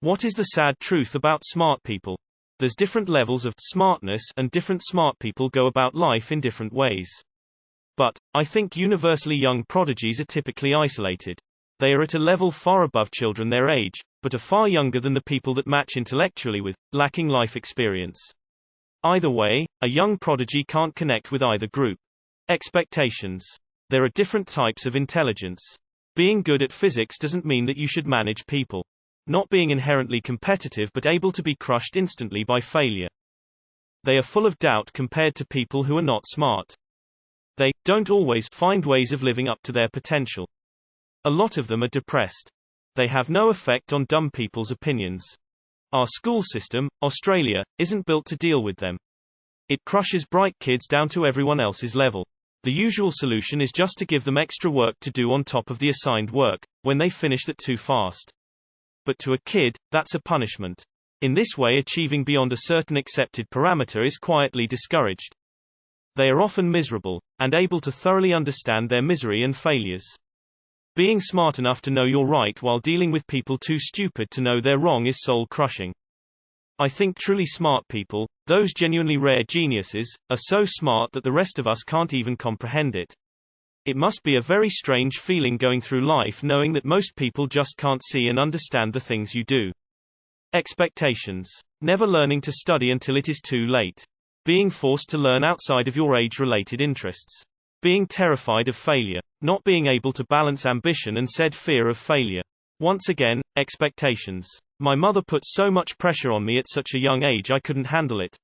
What is the sad truth about smart people? There's different levels of smartness, and different smart people go about life in different ways. But, I think universally young prodigies are typically isolated. They are at a level far above children their age, but are far younger than the people that match intellectually with, lacking life experience. Either way, a young prodigy can't connect with either group. Expectations. There are different types of intelligence. Being good at physics doesn't mean that you should manage people. Not being inherently competitive but able to be crushed instantly by failure. They are full of doubt compared to people who are not smart. They don't always find ways of living up to their potential. A lot of them are depressed. They have no effect on dumb people's opinions. Our school system, Australia, isn't built to deal with them. It crushes bright kids down to everyone else's level. The usual solution is just to give them extra work to do on top of the assigned work, when they finish that too fast. But to a kid, that's a punishment. In this way, achieving beyond a certain accepted parameter is quietly discouraged. They are often miserable, and able to thoroughly understand their misery and failures. Being smart enough to know you're right while dealing with people too stupid to know they're wrong is soul-crushing. I think truly smart people, those genuinely rare geniuses, are so smart that the rest of us can't even comprehend it. It must be a very strange feeling going through life knowing that most people just can't see and understand the things you do. Expectations. Never learning to study until it is too late. Being forced to learn outside of your age-related interests. Being terrified of failure. Not being able to balance ambition and said fear of failure. Once again, expectations. My mother put so much pressure on me at such a young age I couldn't handle it.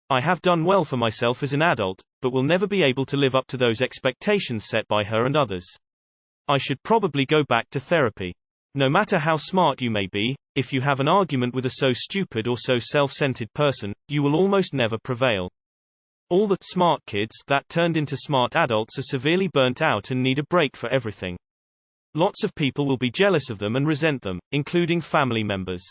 I have done well for myself as an adult, but will never be able to live up to those expectations set by her and others. I should probably go back to therapy. No matter how smart you may be, if you have an argument with a so stupid or so self-centered person, you will almost never prevail. All the smart kids that turned into smart adults are severely burnt out and need a break for everything. Lots of people will be jealous of them and resent them, including family members.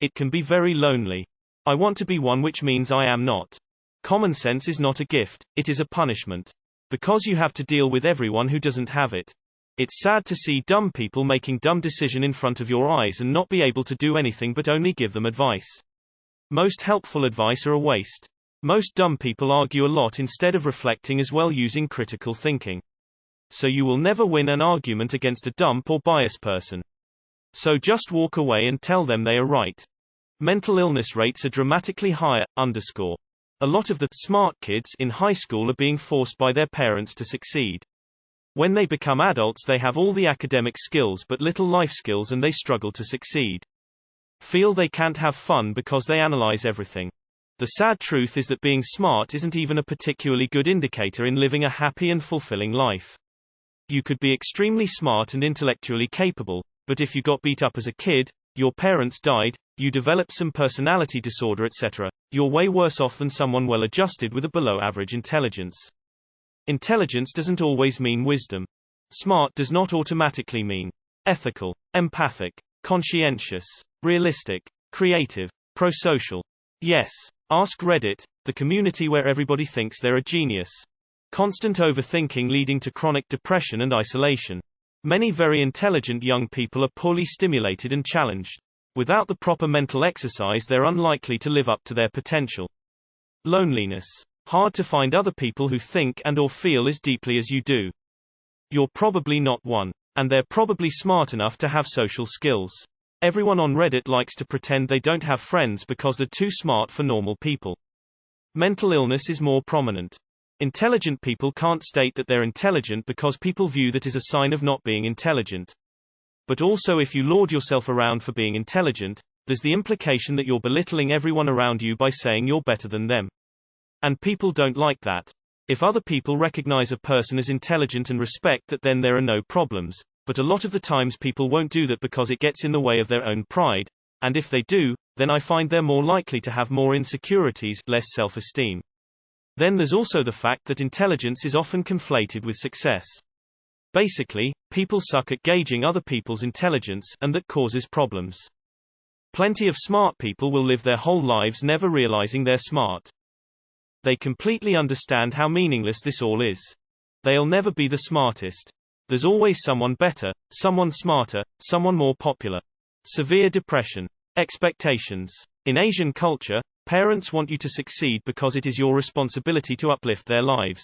It can be very lonely. I want to be one, which means I am not. Common sense is not a gift, it is a punishment. Because you have to deal with everyone who doesn't have it. It's sad to see dumb people making dumb decisions in front of your eyes and not be able to do anything but only give them advice. Most helpful advice are a waste. Most dumb people argue a lot instead of reflecting as well using critical thinking. So you will never win an argument against a dumb or biased person. So just walk away and tell them they are right. Mental illness rates are dramatically higher. A lot of the smart kids in high school are being forced by their parents to succeed. When they become adults, they have all the academic skills but little life skills and they struggle to succeed. Feel they can't have fun because they analyze everything. The sad truth is that being smart isn't even a particularly good indicator in living a happy and fulfilling life. You could be extremely smart and intellectually capable, but if you got beat up as a kid, your parents died, you developed some personality disorder, etc., you're way worse off than someone well adjusted with a below average intelligence. Intelligence doesn't always mean wisdom. Smart does not automatically mean ethical, empathic, conscientious, realistic, creative, pro-social. Yes. Ask Reddit, the community where everybody thinks they're a genius. Constant overthinking leading to chronic depression and isolation. Many very intelligent young people are poorly stimulated and challenged. Without the proper mental exercise, they're unlikely to live up to their potential. Loneliness. Hard to find other people who think and or feel as deeply as you do. You're probably not one. And they're probably smart enough to have social skills. Everyone on Reddit likes to pretend they don't have friends because they're too smart for normal people. Mental illness is more prominent. Intelligent people can't state that they're intelligent because people view that as a sign of not being intelligent. But also, if you laud yourself around for being intelligent, there's the implication that you're belittling everyone around you by saying you're better than them. And people don't like that. If other people recognize a person as intelligent and respect that, then there are no problems. But a lot of the times people won't do that because it gets in the way of their own pride, and if they do, then I find they're more likely to have more insecurities, less self-esteem. Then there's also the fact that intelligence is often conflated with success. Basically, people suck at gauging other people's intelligence, and that causes problems. Plenty of smart people will live their whole lives never realizing they're smart. They completely understand how meaningless this all is. They'll never be the smartest. There's always someone better, someone smarter, someone more popular. Severe depression. Expectations. In Asian culture, parents want you to succeed because it is your responsibility to uplift their lives.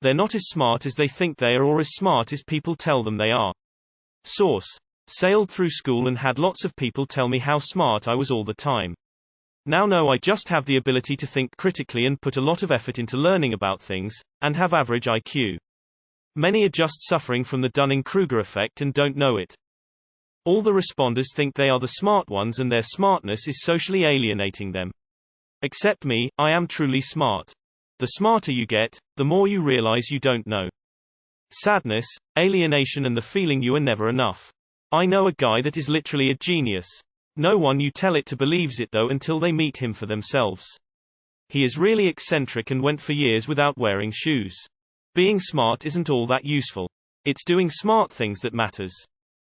They're not as smart as they think they are or as smart as people tell them they are. Source. Sailed through school and had lots of people tell me how smart I was all the time. Now know I just have the ability to think critically and put a lot of effort into learning about things, and have average IQ. Many are just suffering from the Dunning-Kruger effect and don't know it. All the responders think they are the smart ones and their smartness is socially alienating them. Except me, I am truly smart. The smarter you get, the more you realize you don't know. Sadness, alienation and the feeling you are never enough. I know a guy that is literally a genius. No one you tell it to believes it though until they meet him for themselves. He is really eccentric and went for years without wearing shoes. Being smart isn't all that useful. It's doing smart things that matters.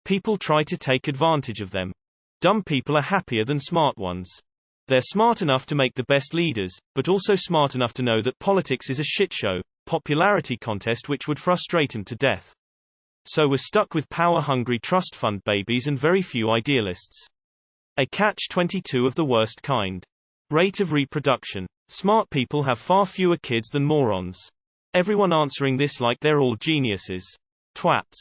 People try to take advantage of them. Dumb people are happier than smart ones. They're smart enough to make the best leaders, but also smart enough to know that politics is a shitshow, popularity contest which would frustrate him to death. So we're stuck with power-hungry trust fund babies and very few idealists. A catch-22 of the worst kind. Rate of reproduction. Smart people have far fewer kids than morons. Everyone answering this like they're all geniuses. Twats.